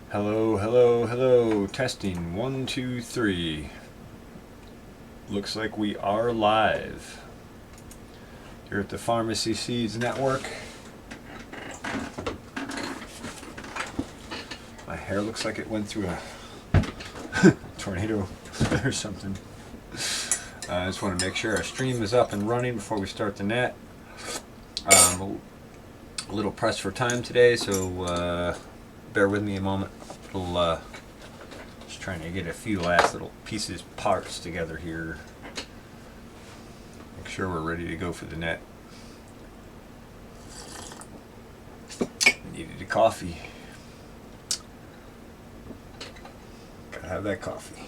Hello, hello, hello. Testing 1, 2, 3. Looks like we are live here at the Pharmacy Seeds Network. My hair looks like it went through a tornado or something. I just want to make sure our stream is up and running before we start the net. A little pressed for time today, so bear with me a moment. Just trying to get a few last little parts together here. Make sure we're ready to go for the net. Needed a coffee. Gotta have that coffee.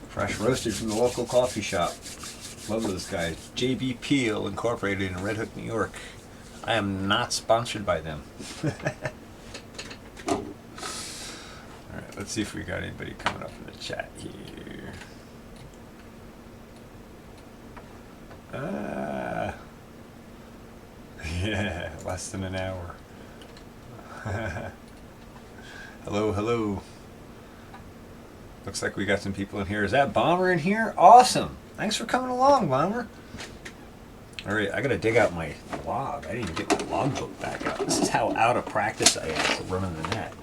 Fresh roasted from the local coffee shop. Love those guys. JB Peel Incorporated in Red Hook, New York. I am not sponsored by them. Alright, let's see if we got anybody coming up in the chat here. Yeah, less than an hour. Hello, hello. Looks like we got some people in here. Is that Bomber in here? Awesome. Thanks for coming along, Bomber. Alright, I gotta dig out my log. I didn't even get my logbook back out. This is how out of practice I am for running the net.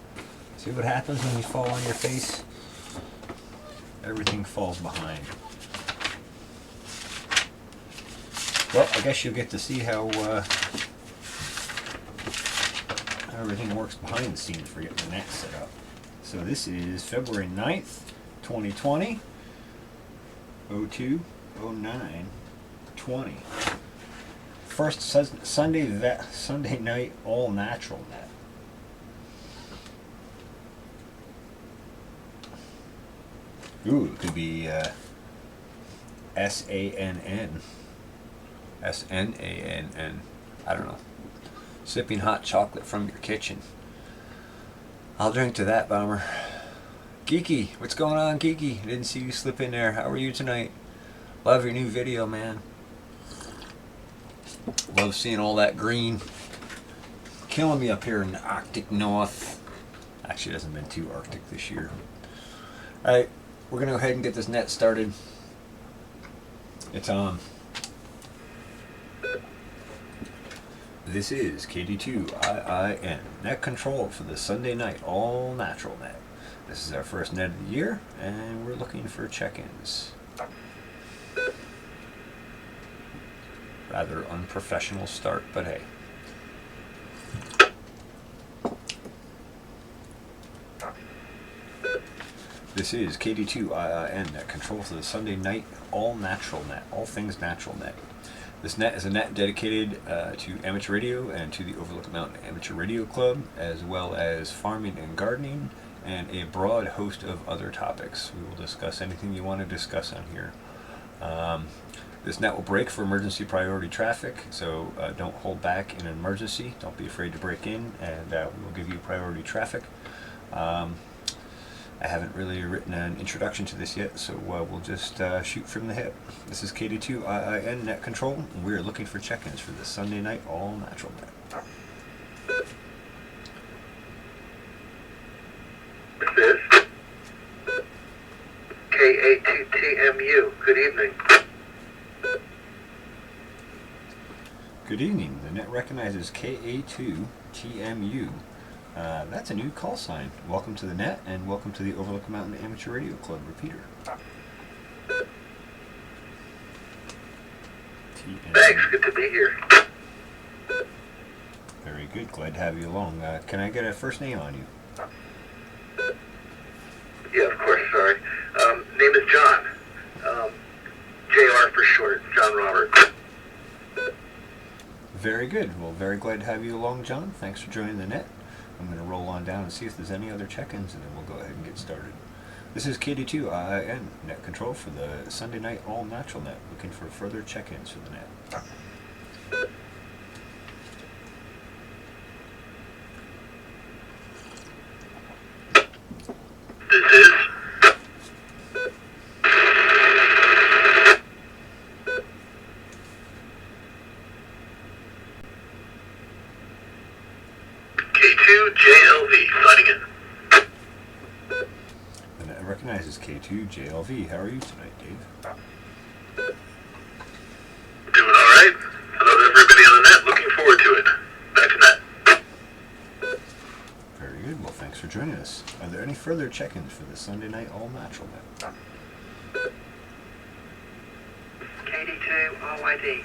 See what happens when you fall on your face? Everything falls behind. Well, I guess you'll get to see how everything works behind the scenes for getting the net set up. So this is February 9th, 2020. 02, 09, 20. First Sunday night all natural net. Ooh, it could be SANN. SNANN. I don't know. Sipping hot chocolate from your kitchen. I'll drink to that, Bomber. Geeky, what's going on, Geeky? I didn't see you slip in there. How are you tonight? Love your new video, man. Love seeing all that green. Killing me up here in the Arctic North. Actually, it hasn't been too Arctic this year. Alright, we're going to go ahead and get this net started. It's on. This is KD2IIN, net control for the Sunday night all natural net. This is our first net of the year, and we're looking for check-ins. Rather unprofessional start, but hey. This is KD2IIN, net control for the Sunday night all natural net, all things natural net. This net is a net dedicated to amateur radio and to the Overlook Mountain Amateur Radio Club, as well as farming and gardening, and a broad host of other topics. We will discuss anything you want to discuss on here. This net will break for emergency priority traffic, so don't hold back in an emergency. Don't be afraid to break in, and we will give you priority traffic. I haven't really written an introduction to this yet, so we'll just shoot from the hip. This is KD2IIN Net Control, and we're looking for check-ins for this Sunday night all natural net. This is KA2TMU. Good evening. Good evening. The net recognizes KA2TMU. That's a new call sign. Welcome to the net, and welcome to the Overlook Mountain Amateur Radio Club repeater. Thanks, good to be here. Very good. Glad to have you along. Can I get a first name on you? Yeah, of course, sorry. Name is John. JR for short, John Robert. Very good. Well, very glad to have you along, John. Thanks for joining the net. I'm going to roll on down and see if there's any other check-ins, and then we'll go ahead and get started. This is KD2IIN, net control for the Sunday night all natural net. Looking for further check-ins for the net. This is K2JLV, signing in. The net recognizes K2JLV. How are you tonight, Dave? Doing alright. Hello to everybody on the net. Looking forward to it. Back to net. Very good. Well, thanks for joining us. Are there any further check-ins for the Sunday night all-natural net? KD2 RYD.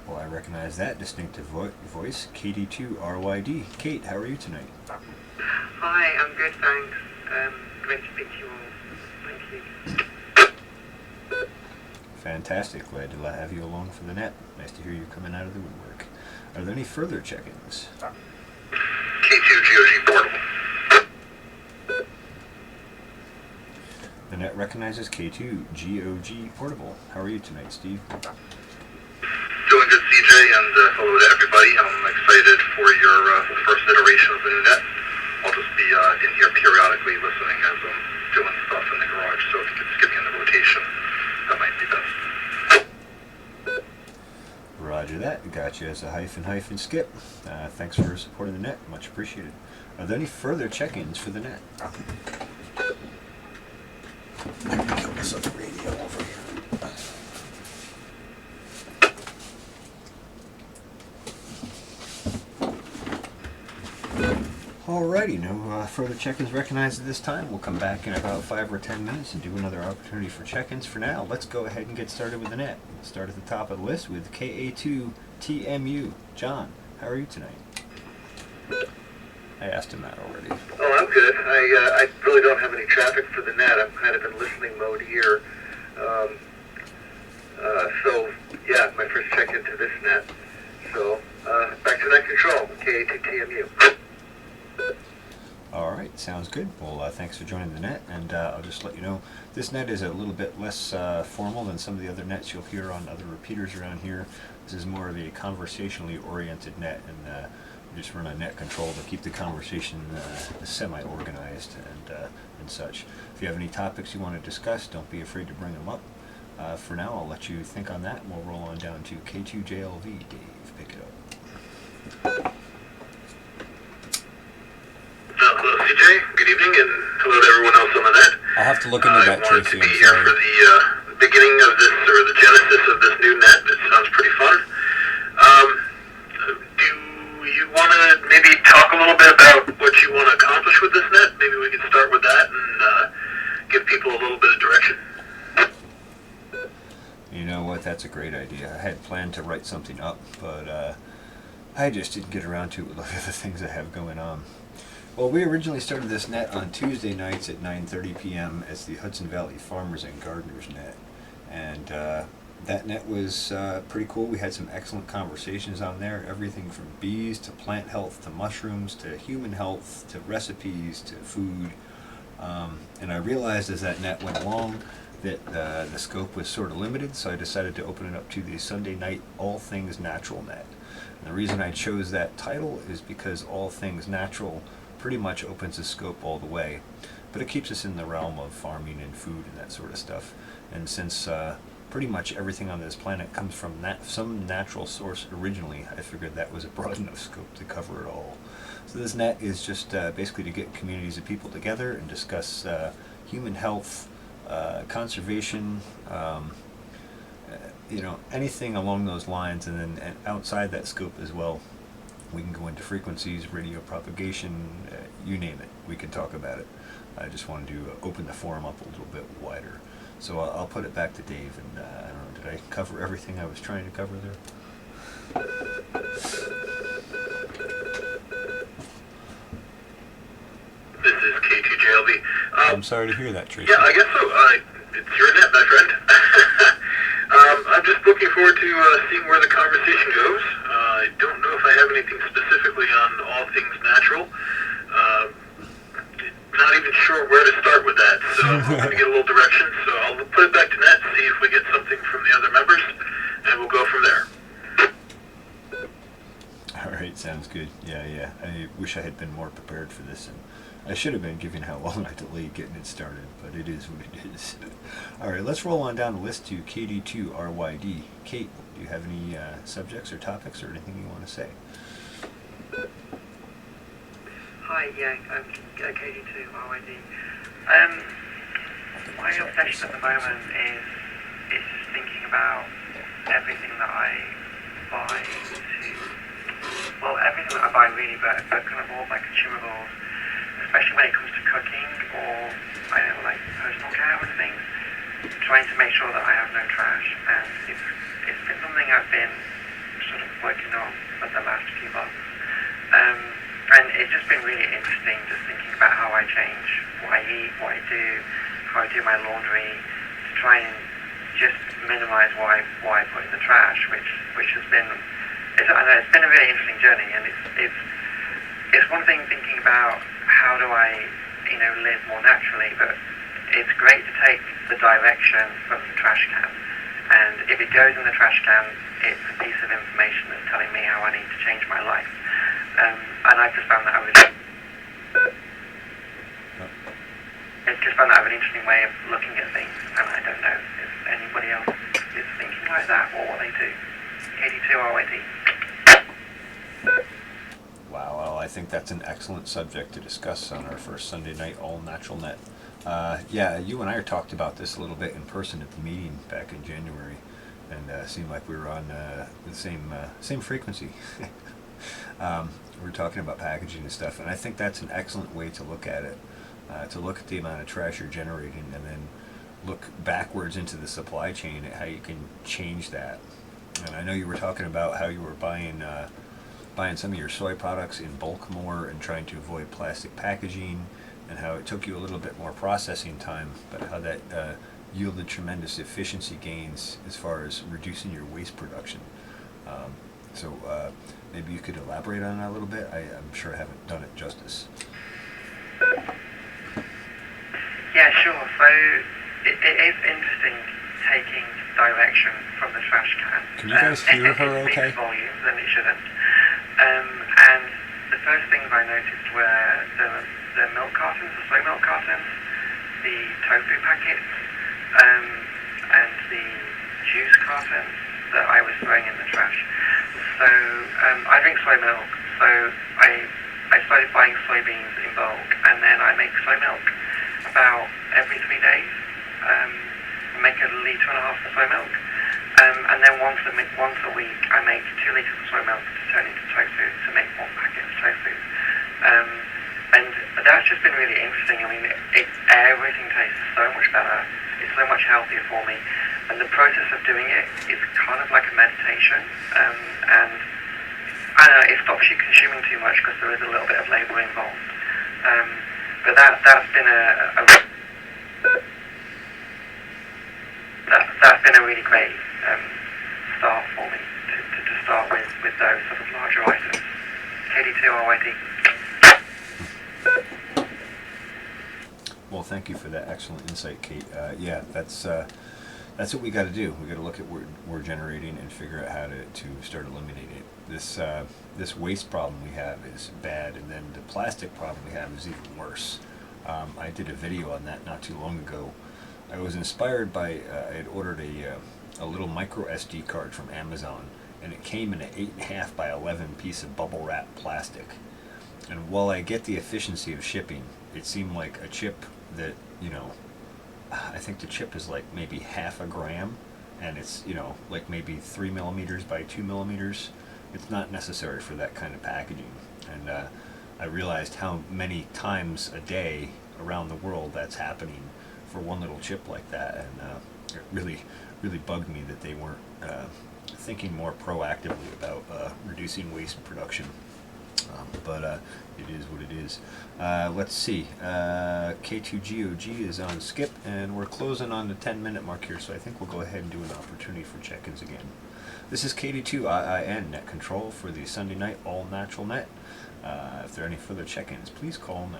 Well, I recognize that distinctive voice, KD2RYD. Kate, how are you tonight? Hi, I'm good, thanks. Great to speak to you all. Thank you. Fantastic. Glad to have you along for the net. Nice to hear you coming out of the woodwork. Are there any further check-ins? K2GOG portable. The net recognizes K2GOG portable. How are you tonight, Steve? Doing good, CJ, and hello to everybody. I'm excited for your first iteration of the new net. I'll just be in here periodically listening as I'm doing stuff in the garage, so if you could skip me in the rotation, that might be best. Roger that. Got you as a hyphen skip. Thanks for supporting the net. Much appreciated. Are there any further check-ins for the net? Let me kill this other radio over here. Alrighty, no further check-ins recognized at this time. We'll come back in about 5 or 10 minutes and do another opportunity for check-ins. For now, let's go ahead and get started with the net. We'll start at the top of the list with KA2TMU. John, how are you tonight? I asked him that already. Oh, I'm good. I really don't have any traffic for the net. I'm kind of in listening mode here. So, yeah, my first check into this net. So, back to net control, KA2TMU. Alright, sounds good. Well, thanks for joining the net, and I'll just let you know, this net is a little bit less formal than some of the other nets you'll hear on other repeaters around here. This is more of a conversationally oriented net, and we just run a net control to keep the conversation semi-organized and such. If you have any topics you want to discuss, don't be afraid to bring them up. For now, I'll let you think on that, and we'll roll on down to K2JLV. Dave, pick it up. Hello, CJ. Good evening, and hello to everyone else on the net. I'll have to look into that, I wanted Tracy. to be I'm here sorry. for the beginning of this, or the genesis of this new net. It sounds pretty fun. Do you want to maybe talk a little bit about what you want to accomplish with this net? Maybe we can start with that and give people a little bit of direction. You know what, that's a great idea. I had planned to write something up, but I just didn't get around to it with all the other things I have going on. Well, we originally started this net on Tuesday nights at 9:30 p.m. as the Hudson Valley Farmers and Gardeners net. And that net was pretty cool. We had some excellent conversations on there. Everything from bees to plant health to mushrooms to human health to recipes to food. And I realized as that net went along that the scope was sort of limited, so I decided to open it up to the Sunday night All Things Natural net. And the reason I chose that title is because All Things Natural pretty much opens the scope all the way, but it keeps us in the realm of farming and food and that sort of stuff. And since pretty much everything on this planet comes from some natural source originally, I figured that was a broad enough scope to cover it all. So this net is just basically to get communities of people together and discuss human health, conservation, anything along those lines, and then outside that scope as well. We can go into frequencies, radio propagation, you name it. We can talk about it. I just wanted to open the forum up a little bit wider. So I'll put it back to Dave, and I don't know, did I cover everything I was trying to cover there? This is K2JLV. I'm sorry to hear that, Tracy. Yeah, I guess so. It's your net, my friend. I'm just looking forward to seeing where the conversation goes. I don't know if I have anything specifically on all things natural. Not even sure where to start with that, so I'm hoping to get a little direction. So I'll put it back to net, see if we get something from the other members, and we'll go from there. All right, sounds good. Yeah. I wish I had been more prepared for this, and I should have been given how long I delayed getting it started, but it is what it is. All right, let's roll on down the list to KD2RYD. Kate, do you have any subjects or topics or anything you want to say? Hi, yeah, KD2RYD. My obsession at the moment is just thinking about everything that I buy everything that I buy really, but kind of all my consumables, especially when it comes to cooking or, I don't know, like personal care and things, trying to make sure that I have no trash. And it's been something I've been sort of working on for the last few months. And it's just been really interesting just thinking about how I change what I eat, what I do, how I do my laundry, to try and just minimise what I put in the trash, which has been, I know it's been a really interesting journey, and it's one thing thinking about how do I, live more naturally, but it's great to take the direction from the trash can, and if it goes in the trash can, it's a piece of information that's telling me how I need to change my life. And I just found that a really interesting way of looking at things, and I don't know if anybody else is thinking like that or what they do. 82RYD. Wow, well, I think that's an excellent subject to discuss on our first Sunday night all natural net. Yeah, you and I talked about this a little bit in person at the meeting back in January, and seemed like we were on the same frequency. We were talking about packaging and stuff, and I think that's an excellent way to look at it, to look at the amount of trash you're generating and then look backwards into the supply chain at how you can change that. And I know you were talking about how you were buying some of your soy products in bulk more and trying to avoid plastic packaging, and how it took you a little bit more processing time, but how that yielded tremendous efficiency gains as far as reducing your waste production. So maybe you could elaborate on that a little bit. I'm sure I haven't done it justice. Yeah, sure. So it is interesting taking direction from the trash can. Can you guys hear her it okay? speaks volumes, and it shouldn't. And the first things I noticed were the milk cartons, the soy milk cartons, the tofu packets, and the juice cartons that I was throwing in the trash. So I drink soy milk, so I started buying soybeans in bulk, and then I make soy milk about every 3 days. I make 1.5 litres of soy milk, and then once a week I make 2 litres of soy milk to turn into tofu, to make 1 packet of tofu. And that's just been really interesting. I mean, everything tastes so much better. It's so much healthier for me. And the process of doing it is kind of like a meditation. And I don't know, it stops you consuming too much because there is a little bit of labour involved. But that's been that's been a really great start for me to start with those sort of larger items. KD2RYD. Well, thank you for that excellent insight, Kate. Yeah, that's what we got to do. We got to look at what we're generating and figure out how to start eliminating it. This waste problem we have is bad, and then the plastic problem we have is even worse. I did a video on that not too long ago. I was inspired by I had ordered a little micro SD card from Amazon, and it came in an 8.5 by 11 piece of bubble wrap plastic. And while I get the efficiency of shipping, it seemed like a chip that, I think the chip is like maybe 0.5 gram, and it's, like maybe 3 millimeters by 2 millimeters. It's not necessary for that kind of packaging. And I realized how many times a day around the world that's happening for one little chip like that, and it really bugged me that they weren't thinking more proactively about reducing waste production. But it is what it is. Let's see. K2GOG is on skip, and we're closing on the 10-minute mark here, so I think we'll go ahead and do an opportunity for check-ins again. This is KD2IIN Net Control for the Sunday night all natural net. If there are any further check-ins, please call now.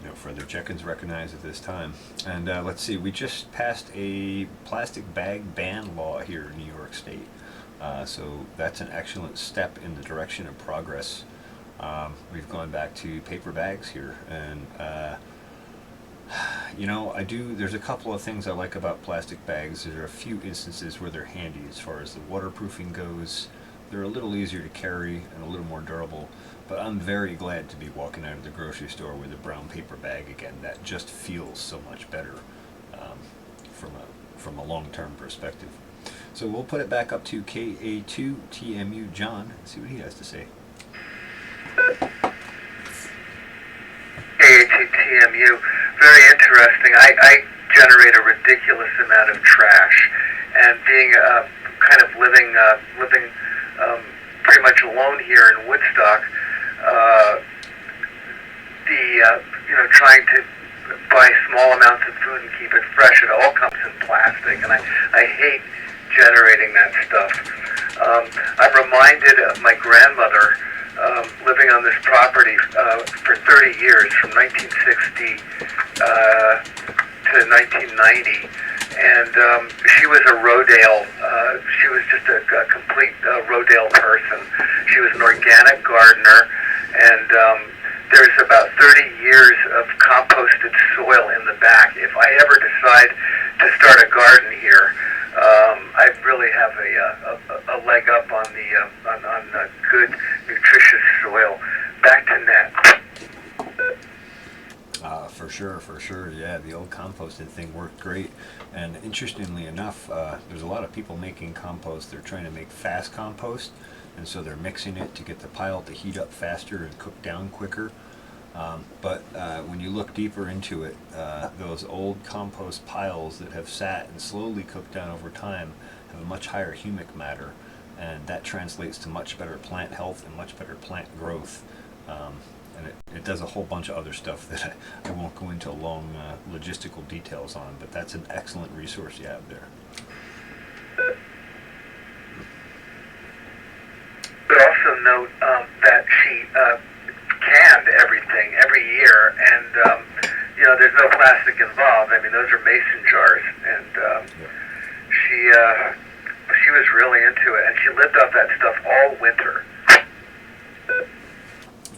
No further the check-ins recognized at this time. And let's see, we just passed a plastic bag ban law here in New York State. So that's an excellent step in the direction of progress. We've gone back to paper bags here, and you know, there's a couple of things I like about plastic bags. There are a few instances where they're handy as far as the waterproofing goes. They're a little easier to carry and a little more durable, but I'm very glad to be walking out of the grocery store with a brown paper bag again. That just feels so much better from a long-term perspective. So we'll put it back up to KA2TMU John and see what he has to say. KA2TMU, very interesting. I generate a ridiculous amount of trash, and being kind of living pretty much alone here in Woodstock, trying to buy small amounts of food and keep it fresh, it all comes in plastic, and I hate generating that stuff. I'm reminded of my grandmother living on this property for 30 years, from 1960 to 1990, and she was a Rodale. She was just a complete Rodale person. She was an organic gardener, and there's about 30 years of composted soil in the back. If I ever decide to start a garden here, I really have a leg up on the good, nutritious soil. Back to net. For sure, yeah, the old composting thing worked great. And interestingly enough, there's a lot of people making compost. They're trying to make fast compost, and so they're mixing it to get the pile to heat up faster and cook down quicker. But when you look deeper into it, those old compost piles that have sat and slowly cooked down over time have a much higher humic matter, and that translates to much better plant health and much better plant growth. And it does a whole bunch of other stuff that I won't go into long logistical details on, but that's an excellent resource you have there. But also note that she canned everything every year, and there's no plastic involved. I mean, those are mason jars, and she was really into it, and she lived off that stuff all winter.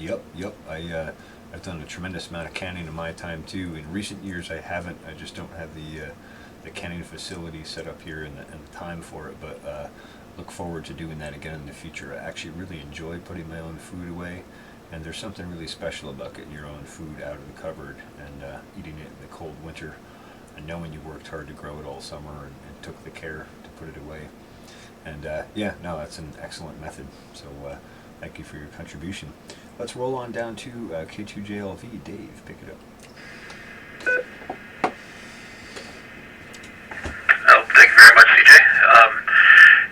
Yep. I've done a tremendous amount of canning in my time too. In recent years, I haven't. I just don't have the canning facility set up here and the time for it. But look forward to doing that again in the future. I actually really enjoy putting my own food away, and there's something really special about getting your own food out of the cupboard and eating it in the cold winter, and knowing you worked hard to grow it all summer and took the care to put it away. And that's an excellent method. So thank you for your contribution. Let's roll on down to K2JLV. Dave, pick it up. Oh, thank you very much, CJ.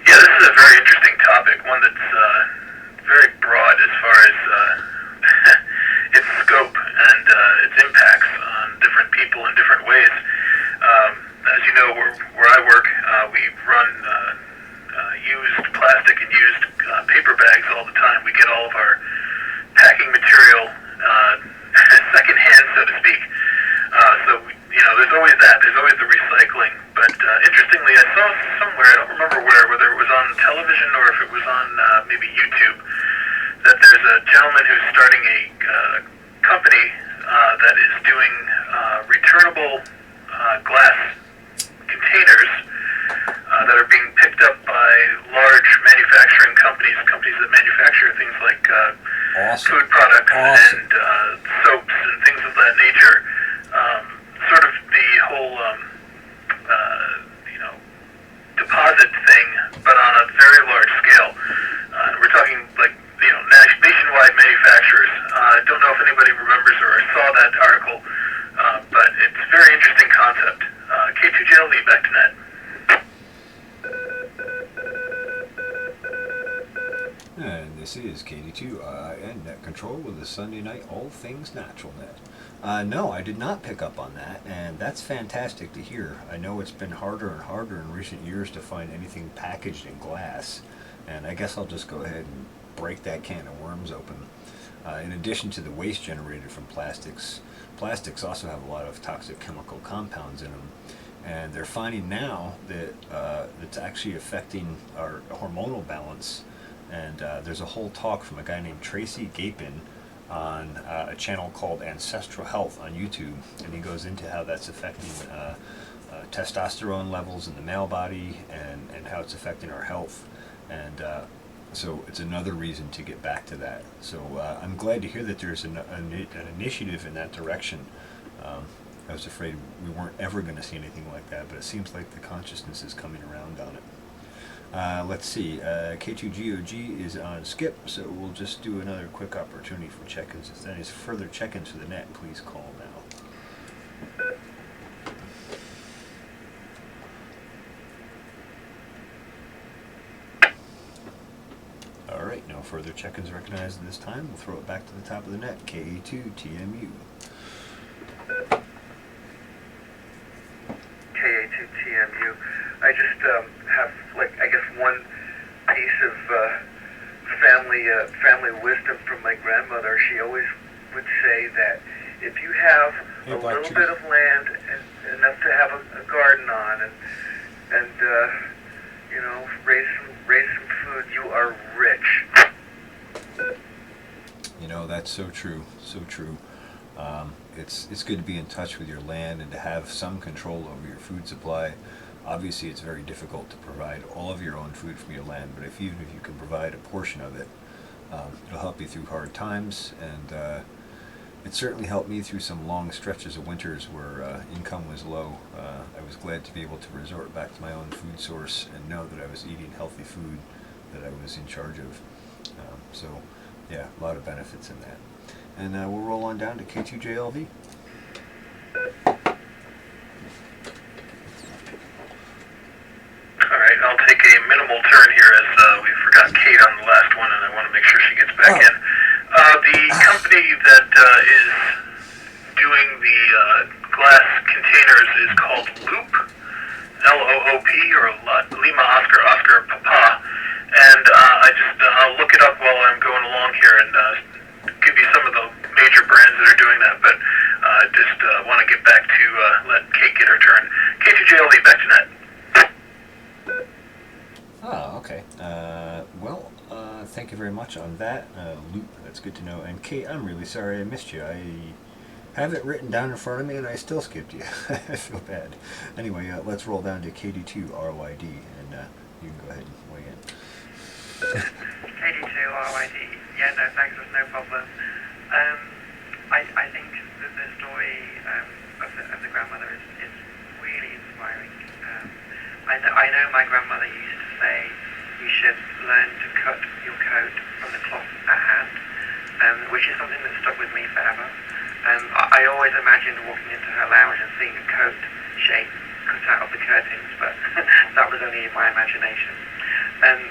This is a very interesting topic, one that's very broad as far as its scope and its impacts on different people in different ways. As you know, where I work, we run used plastic and used paper bags all the time. We get all of our packing material secondhand, so to speak. There's always that. There's always the recycling. But interestingly, I saw somewhere, I don't remember whether it was on television or if it was on maybe YouTube, that there's a gentleman who's starting a company that is doing returnable glass containers that are being picked up by large manufacturing companies that manufacture things like food products and soaps and things of that nature. Sort of the whole deposit thing, but on a very large scale. We're talking like nationwide manufacturers. I don't know if anybody remembers or saw that article, but it's a very interesting concept. K2JLV, back to net. And this is KD2 Net Control with the Sunday Night All Things Natural Net. No, I did not pick up on that, and that's fantastic to hear. I know it's been harder and harder in recent years to find anything packaged in glass, and I guess I'll just go ahead and break that can of worms open. In addition to the waste generated from plastics, plastics also have a lot of toxic chemical compounds in them, and they're finding now that it's actually affecting our hormonal balance. And there's a whole talk from a guy named Tracy Gapin on a channel called Ancestral Health on YouTube, and he goes into how that's affecting testosterone levels in the male body, and how it's affecting our health. And so it's another reason to get back to that. So I'm glad to hear that there's an initiative in that direction. I was afraid we weren't ever going to see anything like that, but it seems like the consciousness is coming around on it. Let's see, K2GOG is on skip, so we'll just do another quick opportunity for check-ins. If there is further check-ins for the net, please call now. Alright, no further check-ins recognized at this time. We'll throw it back to the top of the net, KA2TMU. KA2TMU. I just have, like, I guess one piece of family wisdom from my grandmother. She always would say that if you have a little bit of land and enough to have a garden on, and you know, raise some food, you are rich. You know, that's so true, so true. It's good to be in touch with your land and to have some control over your food supply. Obviously, it's very difficult to provide all of your own food from your land, but even if you can provide a portion of it, it'll help you through hard times. And it certainly helped me through some long stretches of winters where income was low. I was glad to be able to resort back to my own food source and know that I was eating healthy food that I was in charge of. So, yeah, a lot of benefits in that. And we'll roll on down to K2JLV. Alright, I'll take a minimal turn here as we forgot Kate on the last one, and I want to make sure she gets back in. The company that is doing the glass containers is called Loop, L-O-O-P, or Lima Oscar Papa. And I'll look it up while I'm going along here and give you some of the major brands that are doing that. But just want to get back to let Kate get her turn. K2JLV, back to net. Oh, okay. Thank you very much on that, Loop. That's good to know. And Kate, I'm really sorry I missed you. I have it written down in front of me, and I still skipped you. I feel bad. Anyway, let's roll down to KD2RYD, and you can go ahead and weigh in. KD2RYD. Yeah, no, thanks. That's no problem. I think that the story of the grandmother is really inspiring. I know my grandmother used to say you should learn to cut your coat from the cloth at hand, which is something that stuck with me forever. I always imagined walking into her lounge and seeing a coat shape cut out of the curtains, but that was only in my imagination. And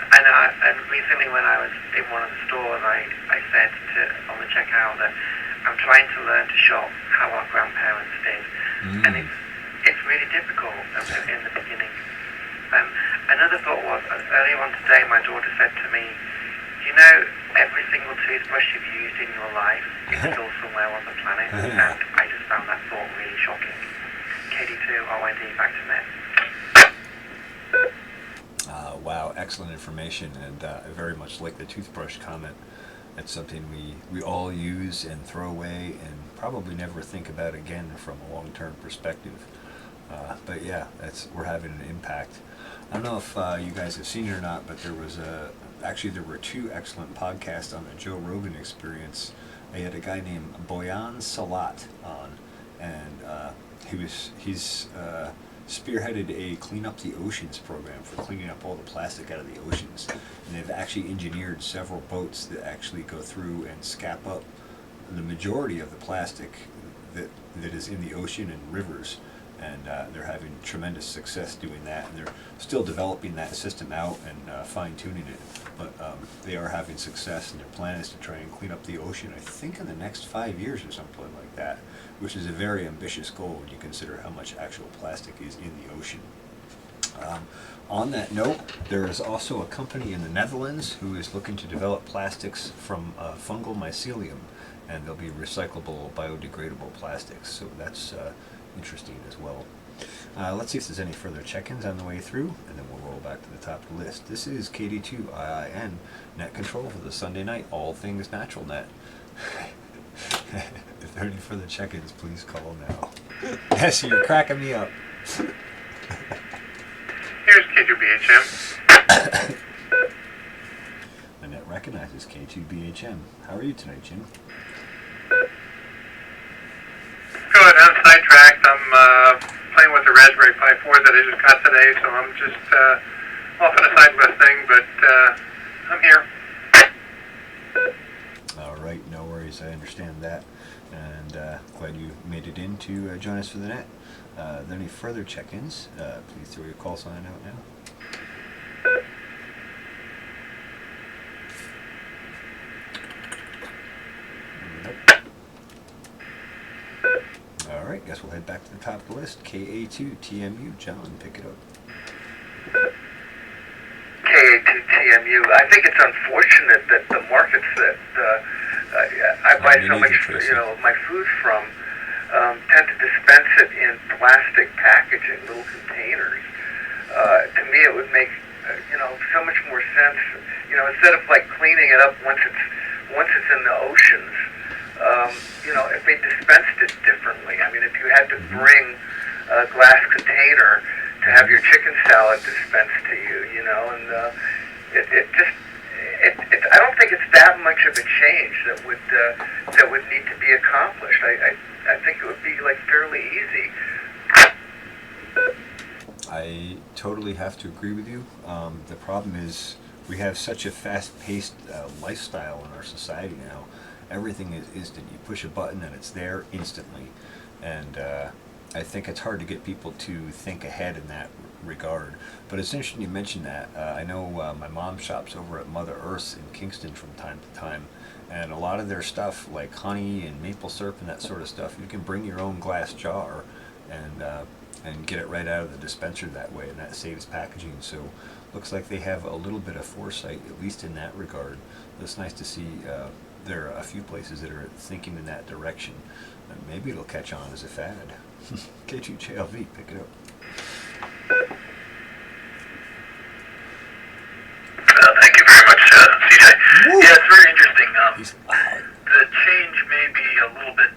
recently when I was in one of the stores, I said on the checkout that I'm trying to learn to shop how our grandparents did. And it's really difficult in the beginning. Another thought was, earlier on today, my daughter said to me, you know, every single toothbrush you've used in your life is still somewhere on the planet, and I just found that thought really shocking. KD2RYD, back to net. Wow, excellent information, and I very much like the toothbrush comment. It's something we all use and throw away and probably never think about again from a long-term perspective. But yeah, we're having an impact. I don't know if you guys have seen it or not, but there were two excellent podcasts on the Joe Rogan Experience. They had a guy named Boyan Salat on, and he's spearheaded a Clean Up the Oceans program for cleaning up all the plastic out of the oceans. And they've actually engineered several boats that actually go through and scap up the majority of the plastic that is in the ocean and rivers. And they're having tremendous success doing that, and they're still developing that system out and fine-tuning it. But they are having success, and their plan is to try and clean up the ocean, I think in the next 5 years or something like that, which is a very ambitious goal when you consider how much actual plastic is in the ocean. On that note, there is also a company in the Netherlands who is looking to develop plastics from fungal mycelium. and they'll be recyclable, biodegradable plastics. So that's interesting as well. Let's see if there's any further check-ins on the way through, and then we'll roll back to the top of the list. This is KD2IIN Net Control for the Sunday night All Things Natural Net. If there are any further check-ins, please call now. Yes, you're cracking me up. Here's K2BHM. The net recognizes K2BHM. How are you tonight, Jim? Good, I'm sidetracked. I'm playing with the Raspberry Pi 4 that I just got today, so I'm just off on a side quest thing, but I'm here. All right, no worries. I understand that, and glad you made it in to join us for the net. Are there any further check-ins? Please throw your call sign out now. Nope. All right, guess we'll head back to the top of the list. KA2TMU, John, pick it up. KA2TMU. I think it's unfortunate that the markets that I buy so much, my food from tend to dispense it in plastic packaging, little containers. To me, it would make so much more sense. Instead of like cleaning it up once it's in the oceans. If they dispensed it differently. I mean, if you had to bring a glass container to have your chicken salad dispensed to you, and I don't think it's that much of a change that would need to be accomplished. I think it would be like fairly easy. I totally have to agree with you. The problem is we have such a fast-paced lifestyle in our society now. Everything is instant. You push a button and it's there instantly. And I think it's hard to get people to think ahead in that regard. But it's interesting you mentioned that. I know my mom shops over at Mother Earth's in Kingston from time to time. And a lot of their stuff, like honey and maple syrup and that sort of stuff, you can bring your own glass jar and get it right out of the dispenser that way, and that saves packaging. So looks like they have a little bit of foresight, at least in that regard. It's nice to see there are a few places that are thinking in that direction. And maybe it'll catch on as a fad. K2JLV, pick it up. Thank you very much, CJ. Woo! Yeah, it's very interesting. He's loud. The change may be a little bit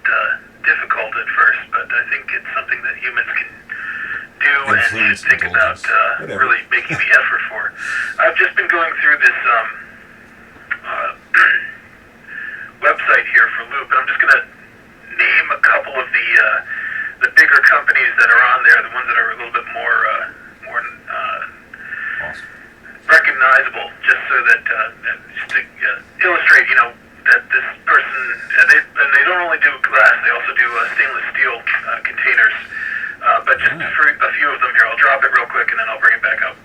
difficult at first, but I think it's something that humans can do and should think about really making the effort for. I've just been going through this website here for Loop, and I'm just going to name a couple of the bigger companies that are on there, the ones that are a little bit more Awesome. recognizable, just so that just to illustrate, that this person they don't only do glass, they also do stainless steel containers. But just for a few of them here, I'll drop it real quick and then I'll bring it back up.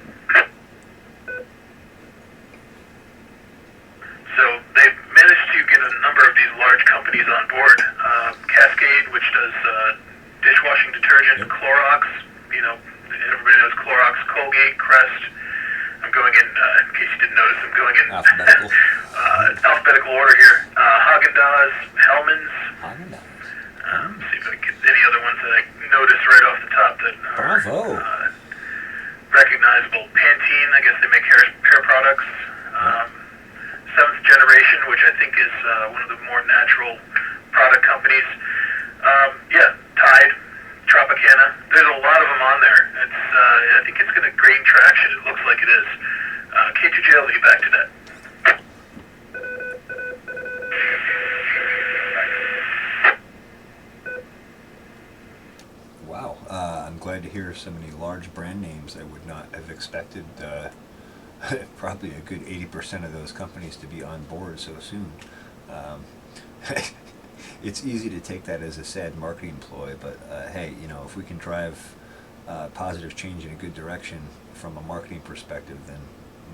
So they've managed to get a number of these large companies on board. Cascade, which does dishwashing detergent, Clorox, everybody knows Clorox, Colgate, Crest. I'm going in case you didn't notice, I'm going in Alphabetical. alphabetical order here. Haagen-Dazs, Hellmann's. Haagen-Dazs. See if I can get any other ones that I noticed right off the top that are Bravo. recognizable. Pantene, I guess they make hair products. Seventh Generation, which I think is one of the more natural product companies. Tide, Tropicana. There's a lot of them on there. I think it's going to gain traction. It looks like it is. K2JLV, back to that. Wow. I'm glad to hear so many large brand names. I would not have expected probably a good 80% of those companies to be on board so soon. It's easy to take that as a sad marketing ploy, but hey, if we can drive positive change in a good direction from a marketing perspective, then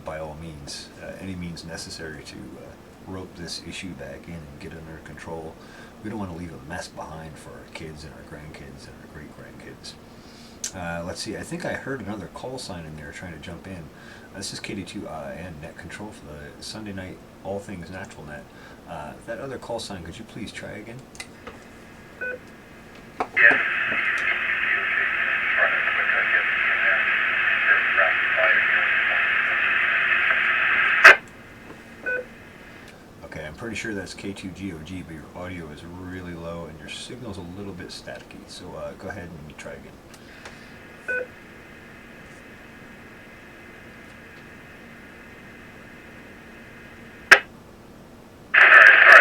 by all means, any means necessary to rope this issue back in and get it under control. We don't want to leave a mess behind for our kids and our grandkids and our great-grandkids. Let's see, I think I heard another call sign in there trying to jump in. This is KD2 net control for the Sunday night All Things Natural Net. That other call sign, could you please try again? Yes. Okay, I'm pretty sure that's K2GOG, but your audio is really low and your signal's a little bit staticky. So go ahead and try again. Sorry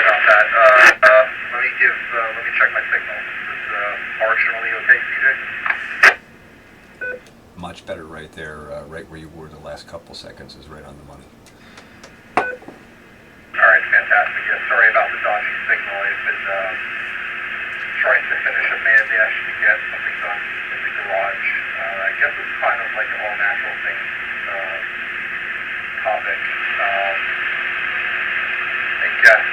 about that. Let me check my signal. Is marginally okay, CJ? Much better right there, right where you were the last couple seconds is right on the money. All right, fantastic. Yeah, sorry about the dodgy signal. I've been trying to finish a man dash to get something done in the garage. I guess it's kind of like an all-natural thing topic. I guess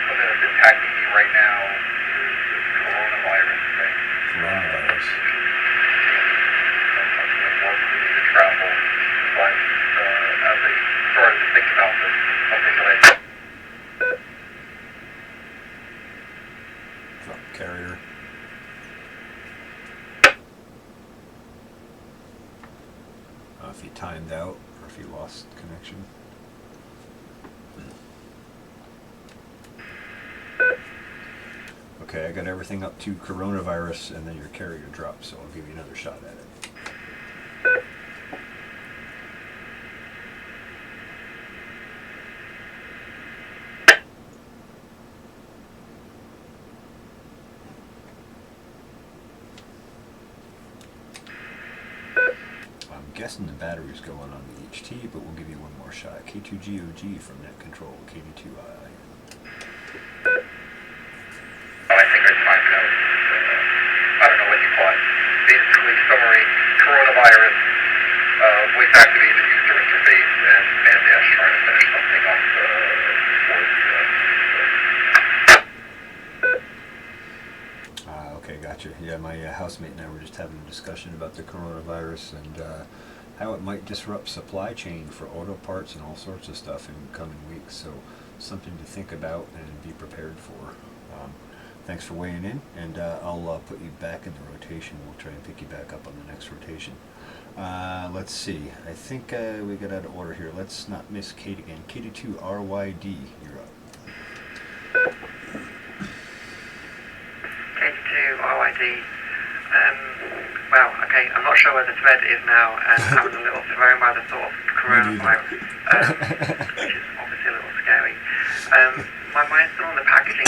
something that's impacting me right now is this coronavirus thing. Coronavirus. Unfortunately, work related to travel. But as I started to think about this, something that I Drop carrier. If you timed out or if you lost connection. Okay, I got everything up to coronavirus and then your carrier dropped, so I'll give you another shot at it. I'm guessing the battery's going on the HT, but we'll give you one more shot. K2GOG from Net Control, KD2 I think I timed out. I don't know what you call it. Basically, summary, coronavirus, voice activated user interface, and Mandash trying to finish something up for the Okay, gotcha. Yeah, my housemate and I were just having a discussion about the coronavirus and how it might disrupt supply chain for auto parts and all sorts of stuff in coming weeks. So something to think about and be prepared for. Thanks for weighing in, and I'll put you back in the rotation. We'll try and pick you back up on the next rotation. Let's see. I think we got out of order here. Let's not miss Kate again. KD2RYD, you're up. K2RYD. Well, okay, I'm not sure where the thread is now, and I was a little thrown by the thought of coronavirus, which is obviously a little scary. My mind's still on the packaging.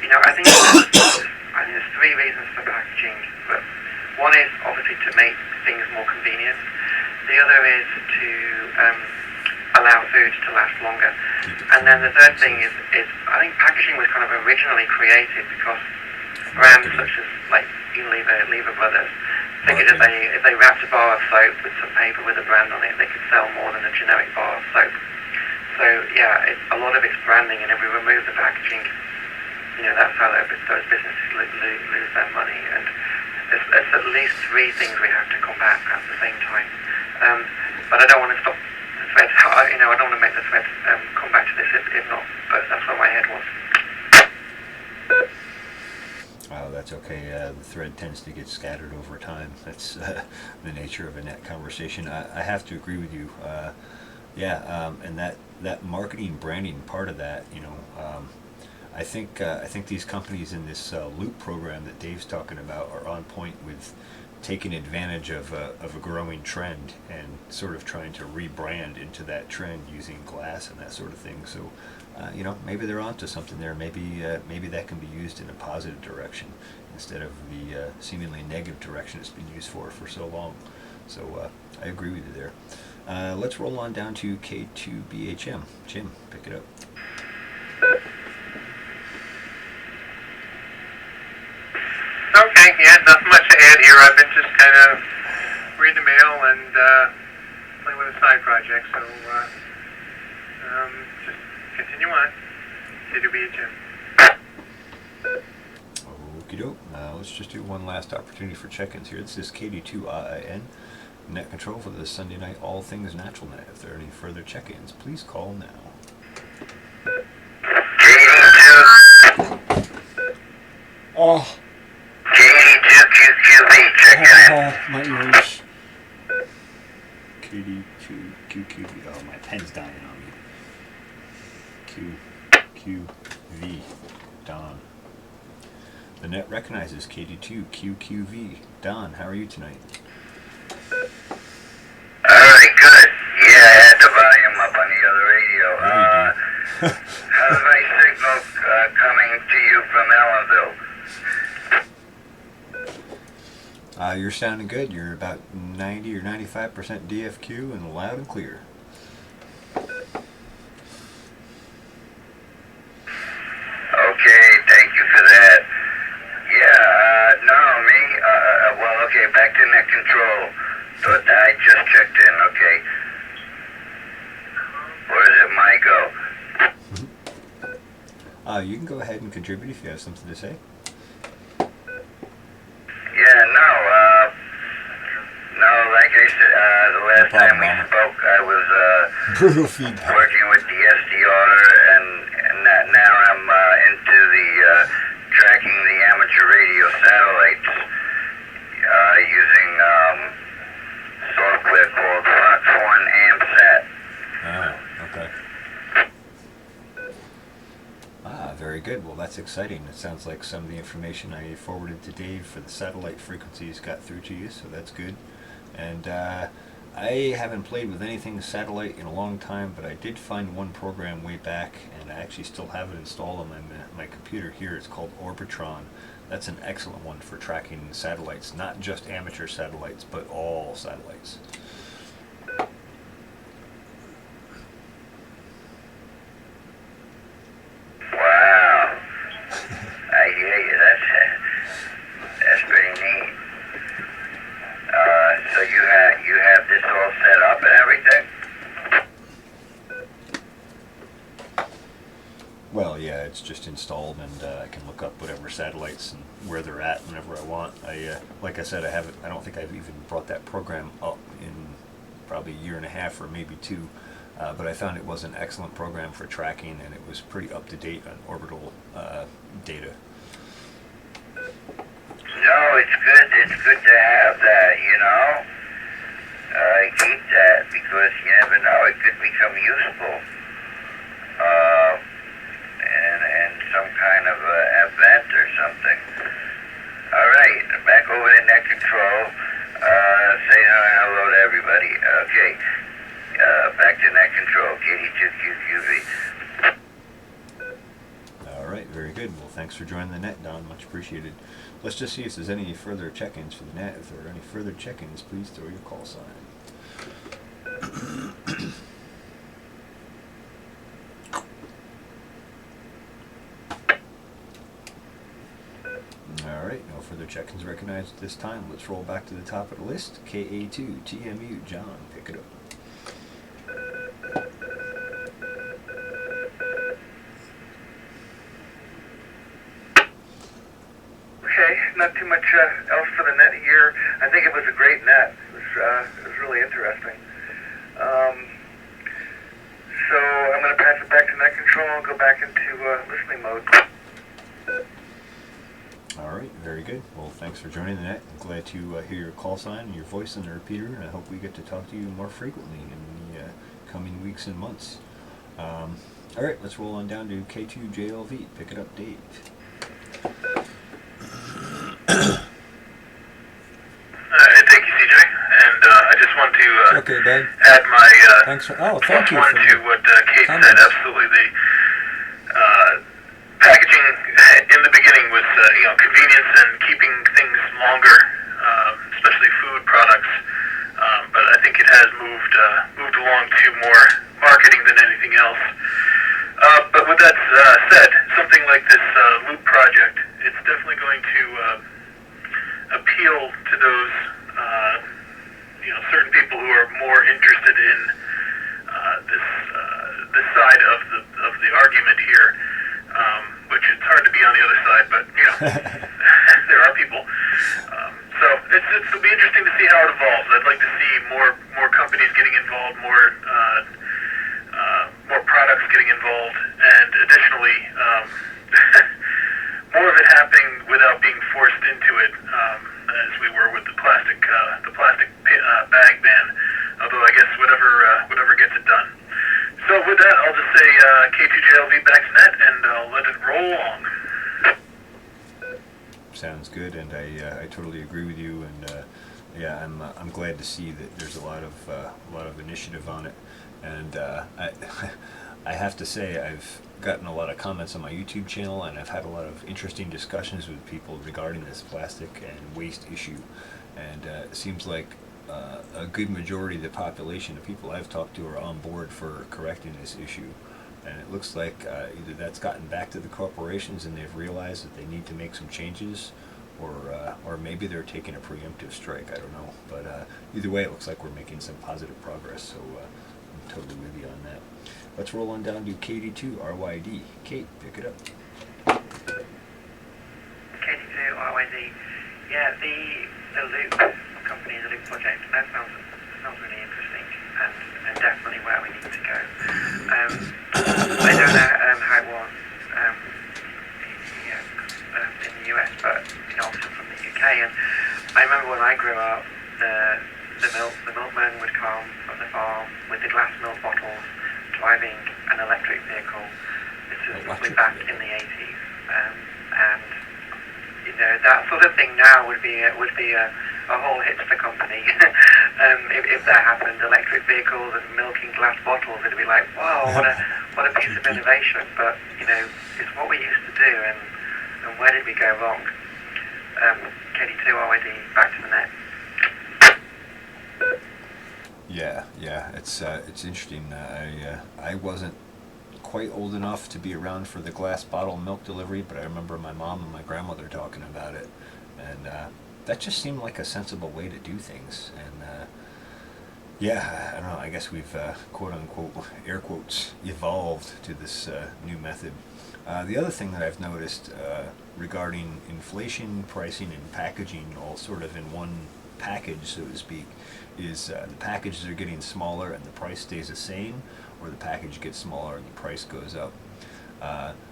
You know, I think there's three reasons for packaging, but one is obviously to make things more convenient. The other is to allow food to last longer. And then the third thing is I think packaging was kind of originally created because brands such as like Unilever, Lever Brothers, figured if they wrapped a bar of soap with some paper with a brand on it, they could sell more than a generic bar of soap. So yeah, a lot of it's branding, and if we remove the packaging, you know, that's how those businesses lose their money. And there's at least three things we have to combat at the same time. But I don't want to stop the thread. You know, I don't want to make the thread come back to this if not. But that's where my head was. Oh, that's okay. The thread tends to get scattered over time. That's the nature of a net conversation. I have to agree with you. And that marketing branding part of that, you know, I think these companies in this Loop program that Dave's talking about are on point with taking advantage of a growing trend and sort of trying to rebrand into that trend using glass and that sort of thing. So, you know, maybe they're onto something there. Maybe that can be used in a positive direction instead of the seemingly negative direction it's been used for so long. So I agree with you there. Let's roll on down to K2BHM. Jim, pick it up. Okay, yeah, nothing much to add here. I've been just kind of reading the mail and playing with a side project, so just continue on. KDBHM. Okie doke. Let's just do one last opportunity for check-ins here. This is KD2IIN, net control for the Sunday night All Things Natural Net. If there are any further check-ins, please call now. Oh. KD2QQV, check in. Oh, my ears. KD2QQV. Oh, my pen's dying on me. QQV. Don. The net recognizes KD2QQV. Don, how are you tonight? Alright, good. Yeah, I had the volume up on the other radio. Yeah, you do. How's my signal coming to you from Ellenville? You're sounding good. You're about 90 or 95% DFQ and loud and clear. Okay, thank you for that. Yeah, no, me, well, okay, back to net control. But I just checked in, okay. Where is it, my go? You can go ahead and contribute if you have something to say. Yeah, no, like I said, the last time we spoke, I was Brutal feedback. working with the SDR, and now I'm into the tracking the amateur radio satellites using software called Fox One AMSAT. Oh, okay. Very good. Well, that's exciting. It sounds like some of the information I forwarded to Dave for the satellite frequencies got through to you, so that's good. And I haven't played with anything satellite in a long time, but I did find one program way back, and I actually still have it installed on my computer here. It's called Orbitron. That's an excellent one for tracking satellites, not just amateur satellites, but all satellites. Wow. I hear you. That's pretty neat. So you have this all set up and everything? Well, yeah, it's just installed, and I can look up whatever satellites and where they're at whenever I want. Like I said, I don't think I've even brought that program up in probably a year and a half or maybe two. But I found it was an excellent program for tracking, and it was pretty up to date on orbital data. No, it's good. It's good to have that, you know. Keep that, because you never know, it could become useful. And some kind of event or something. All right, back over to net control. Say hello to everybody. Okay, back to net control, KD2QQV. All right, very good. Well, thanks for joining the net, Don. Much appreciated. Let's just see if there's any further check-ins for the net. If there are any further check-ins, please throw your call sign. All right, no further check-ins recognized at this time. Let's roll back to the top of the list. KA2 TMU, John, pick it up. Okay, not too much else for the net here. I think it was a great net. It was really interesting. So I'm going to pass it back to net control and go back into listening mode. All right, very good. Well, thanks for joining the net. I'm glad to hear your call sign and your voice in the repeater, and I hope we get to talk to you more frequently in the coming weeks and months. All right, let's roll on down to K2JLV. Pick it up, Dave. Thank you, CJ. And I just want to Okay, Ben. add my Thanks for. Oh, thank you one for to your what Kate comments. said. Absolutely, the packaging in the beginning was convenience and keeping things longer, especially food products. But I think it has moved along to more marketing than anything else. But with that said, something like this loop project, it's definitely going to appeal to those certain people who are more interested in this side of the argument here, which it's hard to be on the other side, but there are people. So it'll be interesting to see how it evolves. I'd like to see more companies getting involved, more products getting involved, and additionally, more of it happening without being forced into it, as we were with the plastic bag ban. Although I guess whatever gets it done. So with that, I'll just say K2JLV back to net, and I'll let it roll along. Sounds good, and I totally agree with you. And yeah, I'm glad to see that there's a lot of initiative on it. And I have to say I've gotten a lot of comments on my YouTube channel, and I've had a lot of interesting discussions with people regarding this plastic and waste issue. And it seems like a good majority of the population of people I've talked to are on board for correcting this issue. And it looks like either that's gotten back to the corporations and they've realized that they need to make some changes, or maybe they're taking a preemptive strike. I don't know. But either way, it looks like we're making some positive progress. So I'm totally with you on that. Let's roll on down to KD2RYD. Kate, pick it up. KD2RYD. Yeah, the loop company, the loop project, that sounds really interesting and definitely where we need to go. I don't know how it was in the US, but obviously from the UK. And I remember when I grew up, the milkman would come from the farm with the glass milk bottles, driving an electric vehicle. This was back in the 80s, and that sort of thing now would be a whole hipster company. If that happened, electric vehicles and milking glass bottles, it'd be like, wow, what a piece of innovation. But it's what we used to do, and where did we go wrong? KD2RYD, back to the net. Yeah, it's interesting. I wasn't quite old enough to be around for the glass bottle milk delivery, but I remember my mom and my grandmother talking about it, and that just seemed like a sensible way to do things. And yeah, I don't know, I guess we've quote unquote, air quotes, evolved to this new method. The other thing that I've noticed regarding inflation, pricing, and packaging all sort of in one package, so to speak, is the packages are getting smaller and the price stays the same, or the package gets smaller and the price goes up.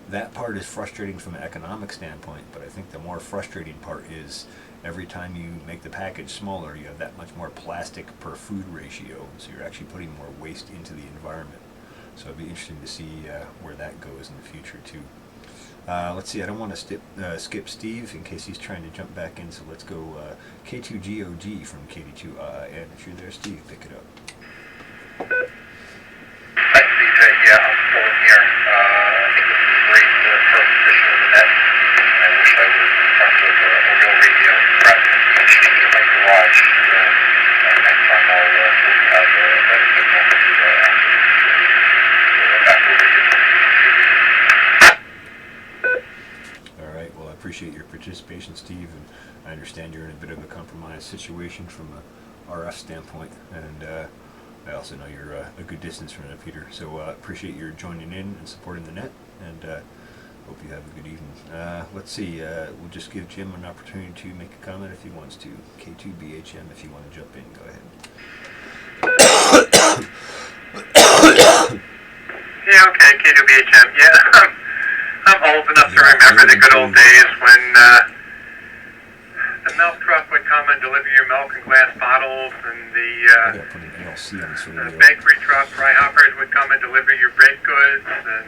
That part is frustrating from an economic standpoint, but I think the more frustrating part is every time you make the package smaller, you have that much more plastic per food ratio, so you're actually putting more waste into the environment. So it'd be interesting to see where that goes in the future too. Let's see, I don't want to skip Steve in case he's trying to jump back in, so let's go K2GOG from KD2. And if you're there, Steve, pick it up. Hi, CJ. Yeah, I'm still in here. I think this is great first edition of the net. I wish I was in front of a real radio rather than being in my garage. Next time I'll have a better signal to back over here. All right, well, I appreciate your participation, Steve, and I understand you're in a bit of a compromised situation from a RF standpoint, and I also know you're a good distance from it, Peter, so appreciate your joining in and supporting the net, and hope you have a good evening. Let's see, we'll just give Jim an opportunity to make a comment if he wants to. K2BHM, if you want to jump in, go ahead. Yeah, okay, K2BHM. Yeah, I'm old enough to remember the good old days when the milk truck would come and deliver your milk in glass bottles, and the bakery truck, fry hoppers would come and deliver your baked goods, and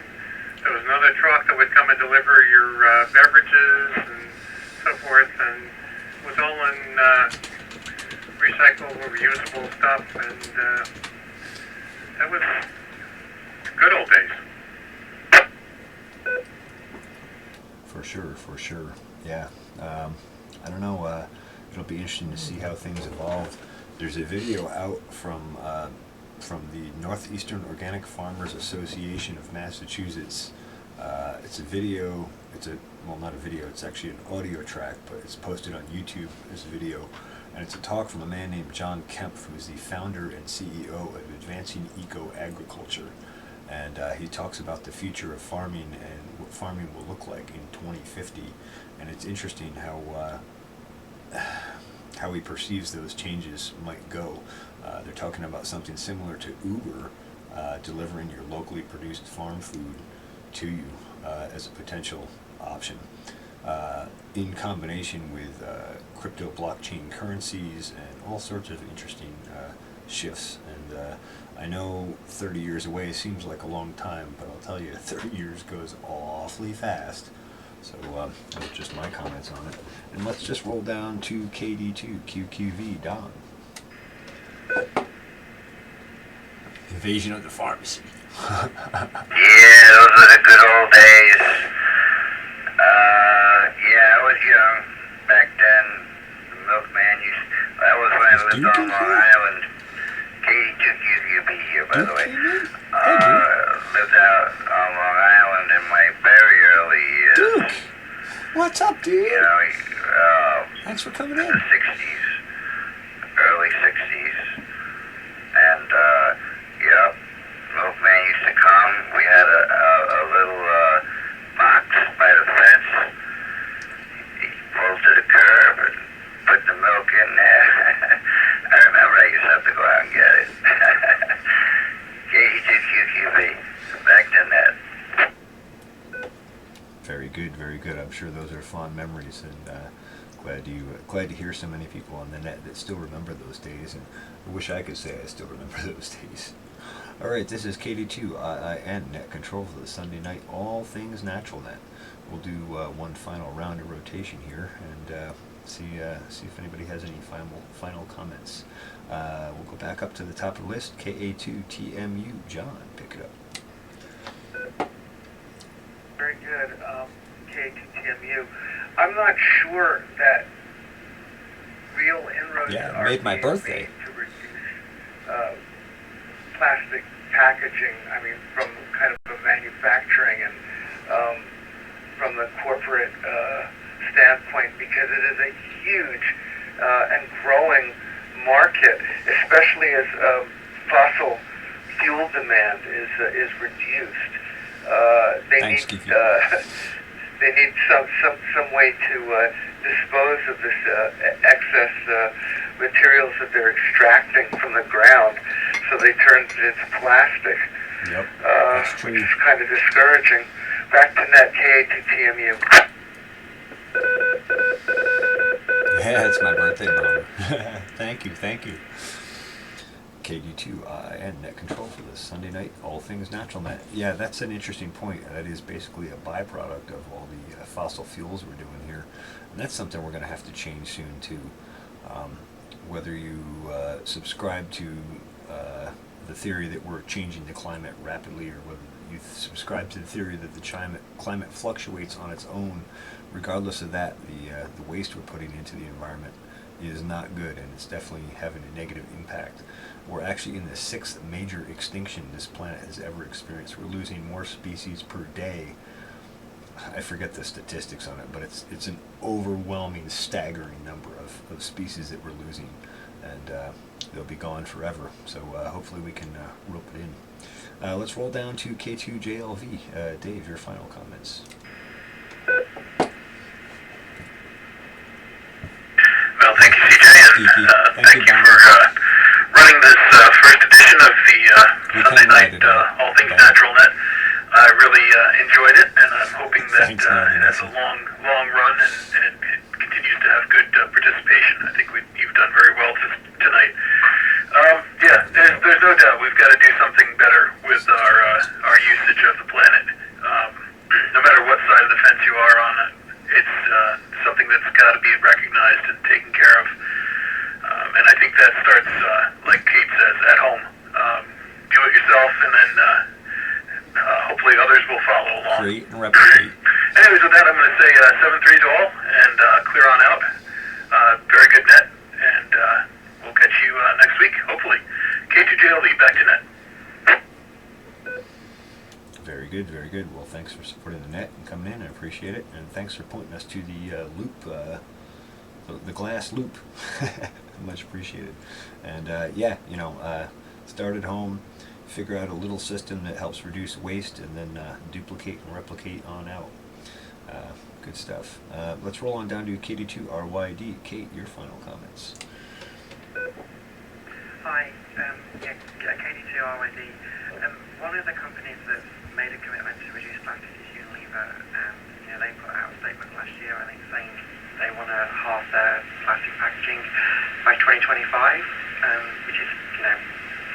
there was another truck that would come and deliver your beverages and so forth, and it was all in recyclable, reusable stuff, and that was good old days. For sure. Yeah. I don't know. It'll be interesting to see how things evolve. There's a video out from the Northeastern Organic Farmers Association of Massachusetts. It's a video. Well, not a video. It's actually an audio track, but it's posted on YouTube as a video, and it's a talk from a man named John Kemp, who is the founder and CEO of Advancing Eco Agriculture. and he talks about the future of farming and what farming will look like in 2050. And it's interesting how he perceives those changes might go. They're talking about something similar to Uber delivering your locally produced farm food to you as a potential option, in combination with crypto blockchain currencies and all sorts of interesting shifts. And I know 30 years away seems like a long time, but I'll tell you, 30 years goes awfully fast. So that's just my comments on it. And let's just roll down to KD2QQV, Don. Invasion of the pharmacy. Yeah, those were the good old days. Yeah, I was young back then. The milkman that was when I lived on Long Island. KD2QQV here, by the way. Lived out on Long Island in my very early years. Duke, what's up, dude? You know, Thanks for coming in. the 60s, early 60s. And, yep, milkman used to come. We had a little box by the fence. He pulled to the curb and put the milk in there. I remember I used to have to go out and get it. KD2QQV, back to net. Very good, very good. I'm sure those are fond memories, and glad to hear so many people on the net that still remember those days. And I wish I could say I still remember those days. All right, this is KD2IIN Net Control for the Sunday night All Things Natural Net. We'll do one final round of rotation here and see if anybody has any final comments. We'll go back up to the top of the list. KA2TMU, John, pick it up. Very good, KTMU. I'm not sure that real inroads are made my being birthday. made to reduce plastic packaging. I mean, from kind of a manufacturing and from the corporate standpoint, because it is a huge and growing market, especially as fossil fuel demand is reduced. They need some way to dispose of this excess materials that they're extracting from the ground, so they turn it into plastic. Yep, that's true. Which is kind of discouraging. Back to net KA2TMU. Yeah, it's my birthday, Mama. Thank you. KD2IN Net Control for this Sunday night All Things Natural Net. Yeah, that's an interesting point. That is basically a byproduct of all the fossil fuels we're doing here, and that's something we're going to have to change soon too. Whether you subscribe to the theory that we're changing the climate rapidly, or whether you subscribe to the theory that the climate fluctuates on its own, regardless of that, the waste we're putting into the environment is not good, and it's definitely having a negative impact. We're actually in the 6th major extinction this planet has ever experienced. We're losing more species per day. I forget the statistics on it, but it's an overwhelming, staggering number of species that we're losing, and they'll be gone forever. So hopefully we can rope it in. Let's roll down to K2JLV. Dave, your final comments. Well, thank you, CJ, and thank you for running this first edition of the Sunday night All Things Natural Net. I really enjoyed it, and I'm hoping that it has a long run and it continues to have good participation. I think you've done very well tonight. Yeah, there's no doubt we've got to do something better with our usage of the planet. No matter what side of the fence you are on, it's something that's got to be recognized and taken care of. And I think that starts, like Kate says, at home. Do it yourself, and then hopefully others will follow along. Create and replicate. Anyways, with that, I'm going to say 7-3 to all, and clear on out. Very good net, and we'll catch you next week, hopefully. K2JLV, back to net. Very good, very good. Well, thanks for supporting the net and coming in. I appreciate it. And thanks for pointing us to the loop, the glass loop. Much appreciated. And yeah, start at home. figure out a little system that helps reduce waste and then duplicate and replicate on out. Good stuff. Let's roll on down to KD2RYD. Kate, your final comments. Hi, KD2RYD. One of the companies that made a commitment to reduce plastic is Unilever, and they put out a statement last year, I think, saying they want to halve their plastic packaging by 2025, which is,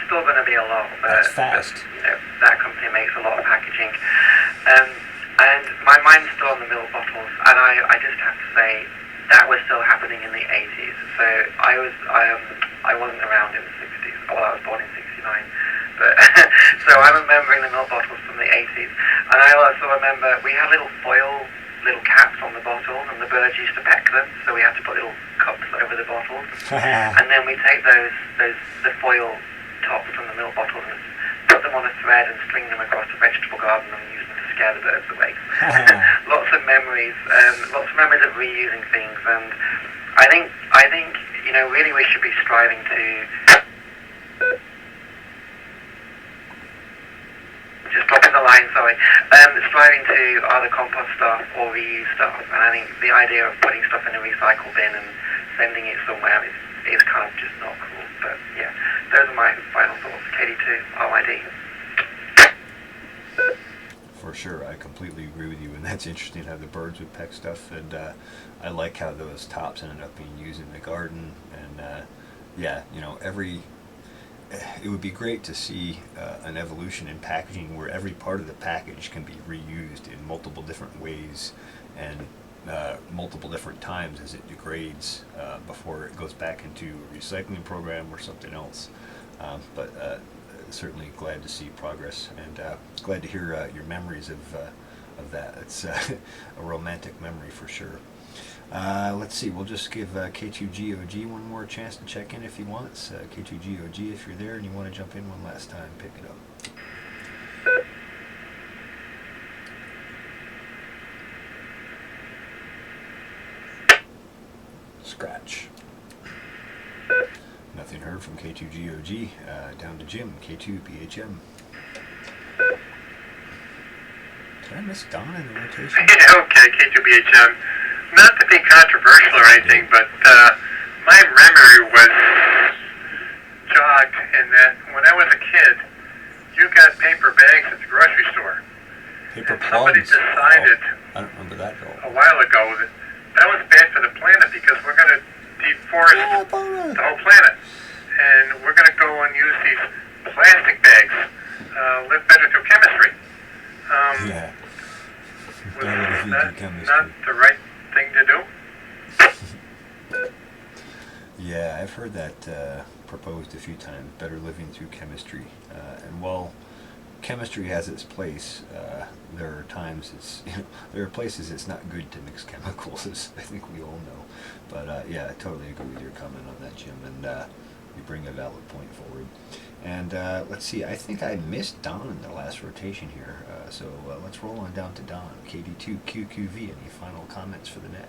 still going to be a lot. That's fast. But, that company makes a lot of packaging. And my mind's still on the milk bottles, and I just have to say that was still happening in the 80s. So I wasn't around in the 60s. Well, I was born in 69. But so I'm remembering the milk bottles from the 80s. And I also remember we had little caps on the bottles, and the birds used to peck them, so we had to put little cups over the bottles. And then we take the foil tops from the milk bottles and put them on a thread and string them across the vegetable garden and use them to scare the birds away. Lots of memories of reusing things, and I think really we should be striving to just dropping the line, sorry, striving to either compost stuff or reuse stuff, and I think the idea of putting stuff in a recycle bin and sending it somewhere is kind of just not cool. But yeah, those are my final thoughts. KD2RYD. For sure, I completely agree with you, and that's interesting how the birds would peck stuff, and I like how those tops ended up being used in the garden, and it would be great to see an evolution in packaging where every part of the package can be reused in multiple different ways and multiple different times as it degrades before it goes back into a recycling program or something else. But certainly glad to see progress, and glad to hear your memories of that. It's a romantic memory for sure. Let's see, we'll just give K2GOG one more chance to check in if he wants. K2GOG, if you're there and you want to jump in one last time, pick it up. Scratch. Nothing heard from K2GOG. Down to Jim, K2BHM. Did I miss Don in the rotation? Okay, K2BHM. Not to be controversial or anything, but my memory was jogged in that when I was a kid, you got paper bags at the grocery store. Paper and somebody plugs. decided I don't remember that at all. a while ago that was bad for the planet because we're going to deforest the whole planet. And we're going to go and use these plastic bags, live better through chemistry. Yeah. Was Not not the right thing to do? Yeah, I've heard that proposed a few times. Better living through chemistry, and while chemistry has its place, there are times there are places it's not good to mix chemicals, as I think we all know. But yeah, I totally agree with your comment on that, Jim, and you bring a valid point forward. And let's see, I think I missed Don in the last rotation here, so let's roll on down to Don. KD2QQV, any final comments for the net?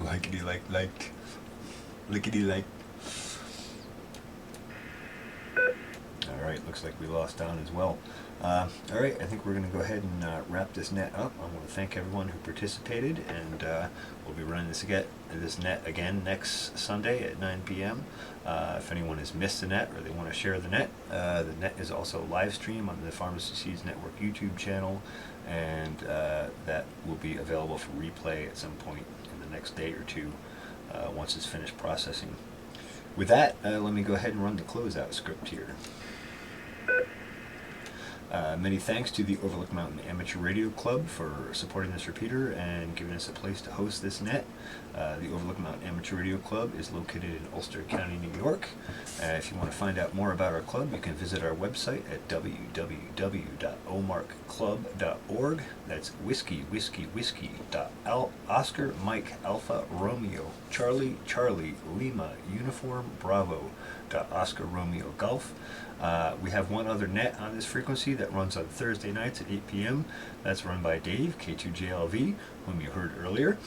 Likety-like. Lickety-like. Alright, looks like we lost Don as well. Alright, I think we're going to go ahead and wrap this net up. I want to thank everyone who participated, and we'll be running this net again next Sunday at 9 p.m. If anyone has missed the net or they want to share the net is also live stream on the Pharmacy Seeds Network YouTube channel, and that will be available for replay at some point in the next day or two once it's finished processing. With that, let me go ahead and run the closeout script here. Many thanks to the Overlook Mountain Amateur Radio Club for supporting this repeater and giving us a place to host this net. The Overlook Mountain Amateur Radio Club is located in Ulster County, New York. If you want to find out more about our club, you can visit our website at www.omarkclub.org. That's whiskey, Oscar, Mike, Alpha, Romeo, Charlie, Lima, Uniform, Bravo, Oscar, Romeo, Golf. We have one other net on this frequency that runs on Thursday nights at 8 p.m. That's run by Dave, K2JLV, whom you heard earlier.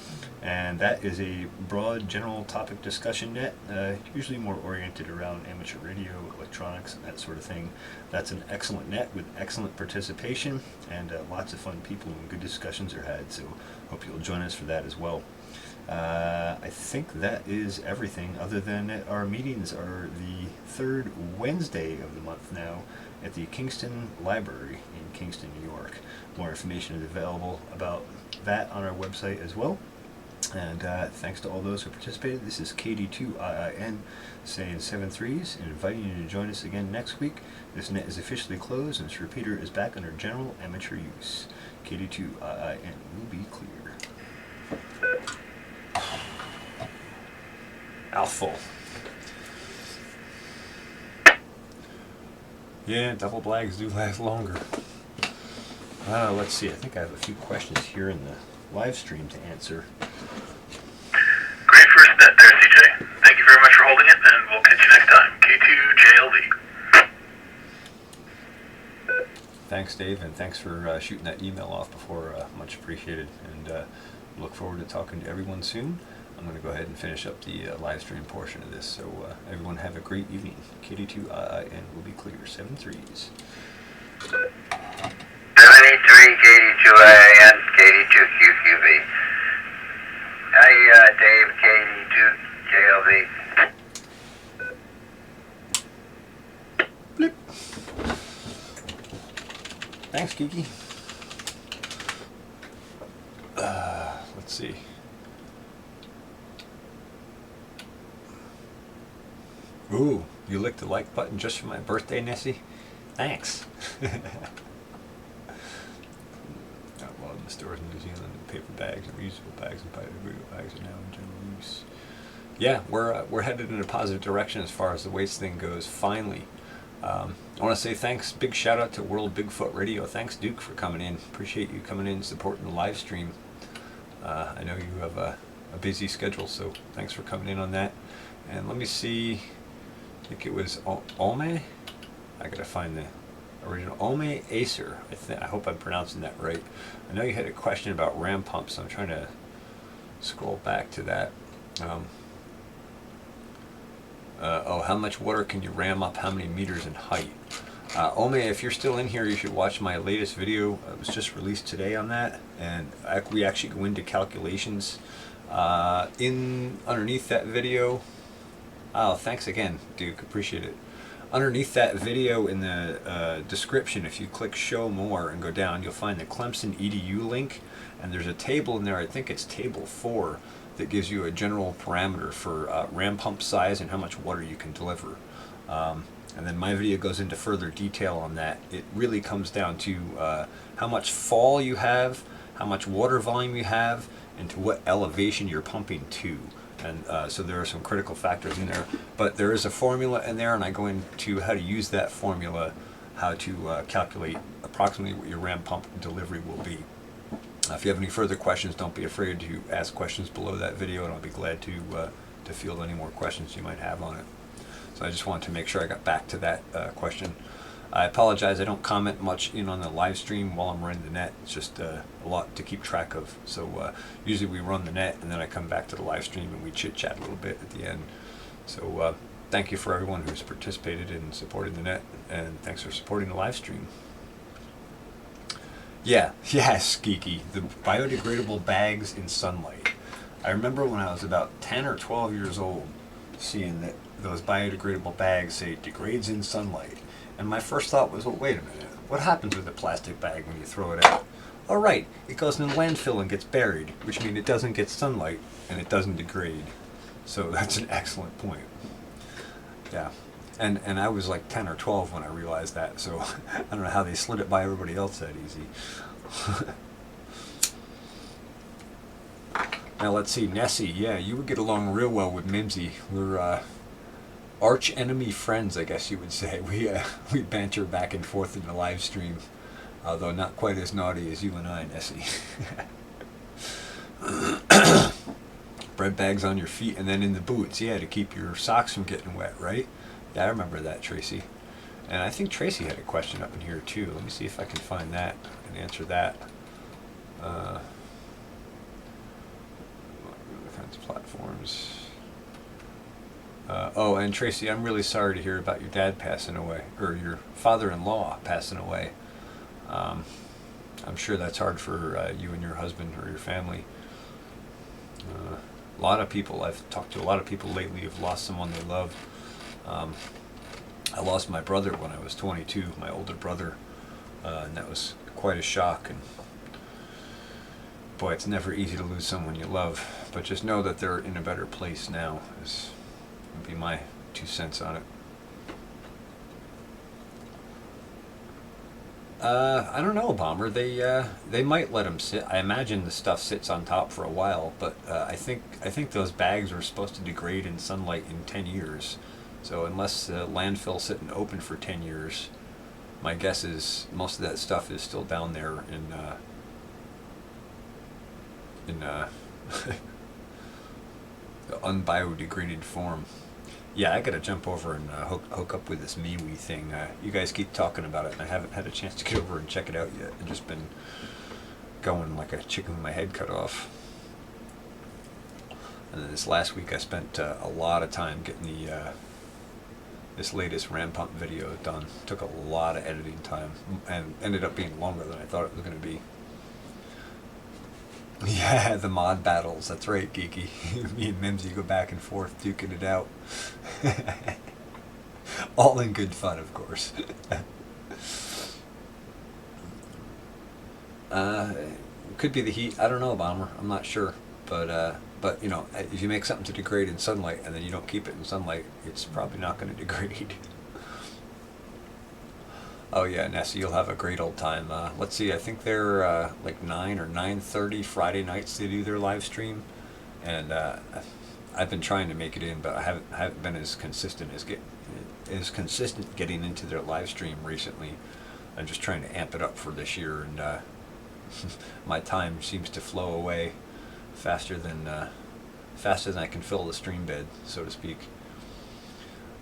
And that is a broad general topic discussion net, usually more oriented around amateur radio, electronics, and that sort of thing. That's an excellent net with excellent participation, and lots of fun people and good discussions are had, so hope you'll join us for that as well. I think that is everything, other than that our meetings are the third Wednesday of the month now at the Kingston Library in Kingston, New York. More information is available about that on our website as well. And thanks to all those who participated. This is KD2IIN saying 7 threes and inviting you to join us again next week. This net is officially closed and this repeater is back under general amateur use. KD2IIN will be clear. Mouthful. Yeah, double blags do last longer. Let's see, I think I have a few questions here in the live stream to answer. Great first net there, CJ. Thank you very much for holding it, and we'll catch you next time. K2JLD. Thanks, Dave, and thanks for shooting that email off before. Much appreciated, and look forward to talking to everyone soon. I'm going to go ahead and finish up the live stream portion of this, so everyone have a great evening. KD2IIN will be clear, 7 threes. 73 KD2IIN, KD2QQV. Hi, Dave, KD2JLV. Blip. Thanks, Kiki. Let's see. Ooh, you licked the like button just for my birthday, Nessie? Thanks. Not well in the stores in New Zealand. Paper bags and reusable bags and biodegradable bags are now in general use. Yeah, we're headed in a positive direction as far as the waste thing goes, finally. I want to say thanks, big shout out to World Bigfoot Radio. Thanks, Duke, for coming in. Appreciate you coming in and supporting the live stream. I know you have a busy schedule, so thanks for coming in on that. And let me see. I think it was Ome. I gotta find the original. Ome Acer. I hope I'm pronouncing that right. I know you had a question about ram pumps, so I'm trying to scroll back to that. How much water can you ram up? How many meters in height? Ome, if you're still in here, you should watch my latest video. It was just released today on that, and we actually go into calculations underneath that video. Oh, thanks again, Duke. Appreciate it. Underneath that video in the description, if you click show more and go down, you'll find the Clemson EDU link, and there's a table in there, I think it's table 4, that gives you a general parameter for ram pump size and how much water you can deliver. And then my video goes into further detail on that. It really comes down to how much fall you have, how much water volume you have, and to what elevation you're pumping to. And so there are some critical factors in there, but there is a formula in there, and I go into how to use that formula, how to calculate approximately what your ram pump delivery will be. If you have any further questions, don't be afraid to ask questions below that video, and I'll be glad to field any more questions you might have on it. So I just wanted to make sure I got back to that question. I apologize, I don't comment much in on the live stream while I'm running the net. It's just a lot to keep track of. So usually we run the net and then I come back to the live stream and we chit chat a little bit at the end. So thank you for everyone who's participated in supporting the net, and thanks for supporting the live stream. Yes, Geeky, the biodegradable bags in sunlight. I remember when I was about 10 or 12 years old seeing that those biodegradable bags say degrades in sunlight. And my first thought was, well, wait a minute, what happens with a plastic bag when you throw it out? Oh, right, it goes in the landfill and gets buried, which means it doesn't get sunlight and it doesn't degrade. So that's an excellent point. Yeah, and I was like 10 or 12 when I realized that, so I don't know how they slid it by everybody else that easy. Now let's see, Nessie, yeah, you would get along real well with Mimsy. We're arch enemy friends, I guess you would say. We banter back and forth in the live stream, although not quite as naughty as you and I, Nessie. Bread bags on your feet and then in the boots, yeah, to keep your socks from getting wet, right? Yeah, I remember that, Tracy. And I think Tracy had a question up in here too. Let me see if I can find that and answer that. Kinds of platforms. Oh, and Tracy, I'm really sorry to hear about your dad passing away, or your father-in-law passing away. I'm sure that's hard for you and your husband or your family. A lot of people, I've talked to a lot of people lately who've lost someone they love. I lost my brother when I was 22, my older brother, and that was quite a shock. And boy, it's never easy to lose someone you love, but just know that they're in a better place now, would be my 2 cents on it. I don't know, Bomber. They might let them sit. I imagine the stuff sits on top for a while, but I think those bags are supposed to degrade in sunlight in 10 years. So unless the landfill's sitting open for 10 years, my guess is most of that stuff is still down there in the unbiodegraded form. Yeah, I gotta jump over and hook up with this MeWe thing. You guys keep talking about it, and I haven't had a chance to get over and check it out yet. I've just been going like a chicken with my head cut off. And then this last week I spent a lot of time getting this latest Ram Pump video done. Took a lot of editing time, and ended up being longer than I thought it was going to be. Yeah, the mod battles. That's right, Geeky. Me and Mimsy go back and forth duking it out. All in good fun, of course. Could be the heat. I don't know, Bomber. I'm not sure. But you know, if you make something to degrade in sunlight and then you don't keep it in sunlight, it's probably not going to degrade. Oh yeah, Nessie, you'll have a great old time. Let's see, I think they're like 9 or 9:30 Friday nights they do their live stream, and I've been trying to make it in, but I haven't been as consistent getting into their live stream recently. I'm just trying to amp it up for this year, and my time seems to flow away faster than I can fill the stream bed, so to speak.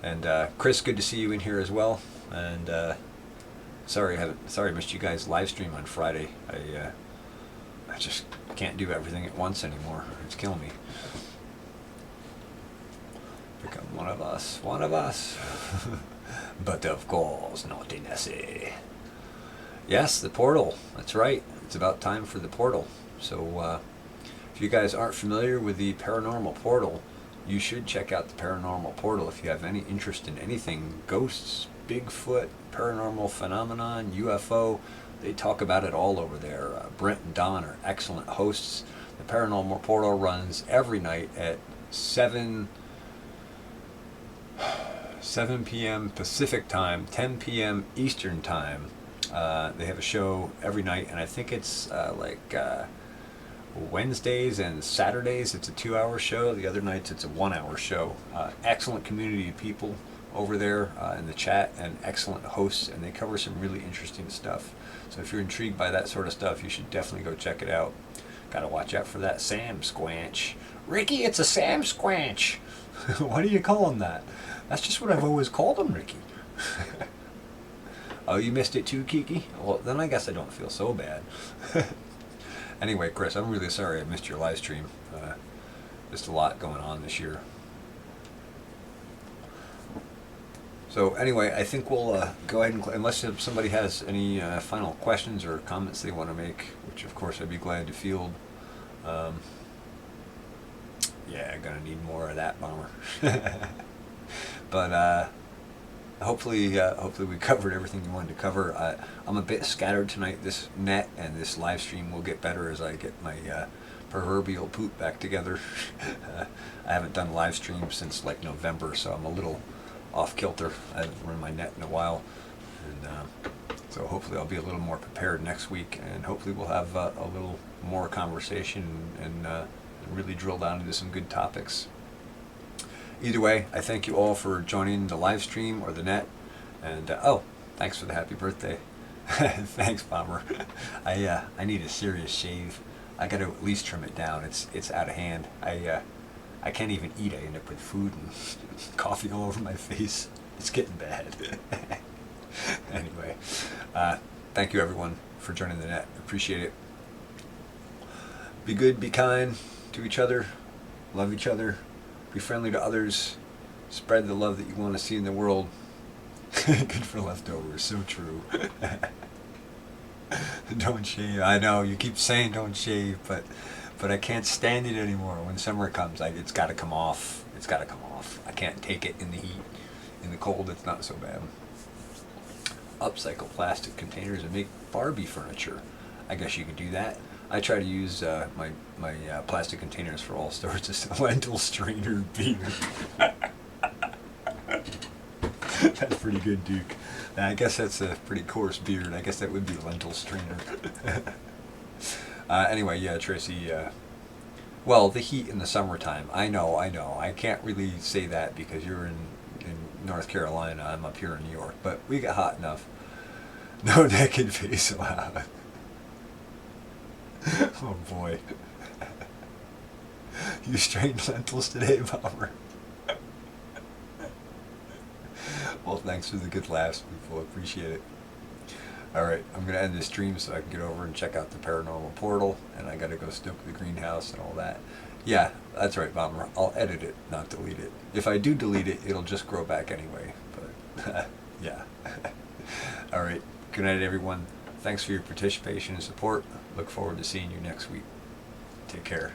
And Chris, good to see you in here as well. And sorry I missed you guys live stream on Friday. I just can't do everything at once anymore. It's killing me. Become one of us. But of course, not in Nessie. Yes, the portal. That's right. It's about time for the portal. So if you guys aren't familiar with the paranormal portal, you should check out the paranormal portal if you have any interest in anything ghosts, Bigfoot, paranormal phenomenon, UFO. They talk about it all over there. Brent and Don are excellent hosts. The paranormal portal runs every night at 7 p.m. Pacific time, 10 p.m. Eastern time. They have a show every night, and I think it's Wednesdays and Saturdays it's a 2-hour show. The other nights it's a 1-hour show. Excellent community of people over there in the chat, and excellent hosts, and they cover some really interesting stuff. So if you're intrigued by that sort of stuff, you should definitely go check it out. Gotta watch out for that Sam Squanch. Ricky, it's a Sam Squanch. Why do you call him that? That's just what I've always called him, Ricky. Oh, you missed it too, Kiki? Well, then I guess I don't feel so bad. Anyway, Chris, I'm really sorry I missed your live stream. Just a lot going on this year. So anyway, I think we'll go ahead and, unless somebody has any final questions or comments they want to make, which of course I'd be glad to field. Yeah, gonna need more of that, Bomber. But hopefully we covered everything you wanted to cover. I'm a bit scattered tonight. This net and this live stream will get better as I get my proverbial poop back together. I haven't done live streams since like November, so I'm a little off kilter. I haven't run my net in a while, and so hopefully I'll be a little more prepared next week, and hopefully we'll have a little more conversation and really drill down into some good topics. Either way, I thank you all for joining the live stream or the net, and oh, thanks for the happy birthday. Thanks, Bomber. I need a serious shave. I got to at least trim it down. It's out of hand. I can't even eat. I end up with food and coffee all over my face. It's getting bad. Anyway, thank you everyone for joining the net. Appreciate it. Be good, be kind to each other, love each other, be friendly to others, spread the love that you want to see in the world. Good for leftovers, so true. Don't shave. I know you keep saying don't shave, but I can't stand it anymore. When summer comes, it's got to come off. It's got to come off. I can't take it in the heat. In the cold, it's not so bad. Upcycle plastic containers and make Barbie furniture. I guess you could do that. I try to use my plastic containers for all sorts of lentil strainer beer. That's pretty good, Duke. I guess that's a pretty coarse beard. I guess that would be lentil strainer. Anyway, yeah, Tracy. Well, the heat in the summertime. I know. I can't really say that because you're in North Carolina. I'm up here in New York. But we get hot enough. No naked face allowed. Oh, boy. You strained lentils today, Bomber? Well, thanks for the good laughs, people. Appreciate it. Alright, I'm going to end this stream so I can get over and check out the paranormal portal, and I got to go stoke the greenhouse and all that. Yeah, that's right, Bomber. I'll edit it, not delete it. If I do delete it, it'll just grow back anyway. But, yeah. Alright, good night, everyone. Thanks for your participation and support. Look forward to seeing you next week. Take care.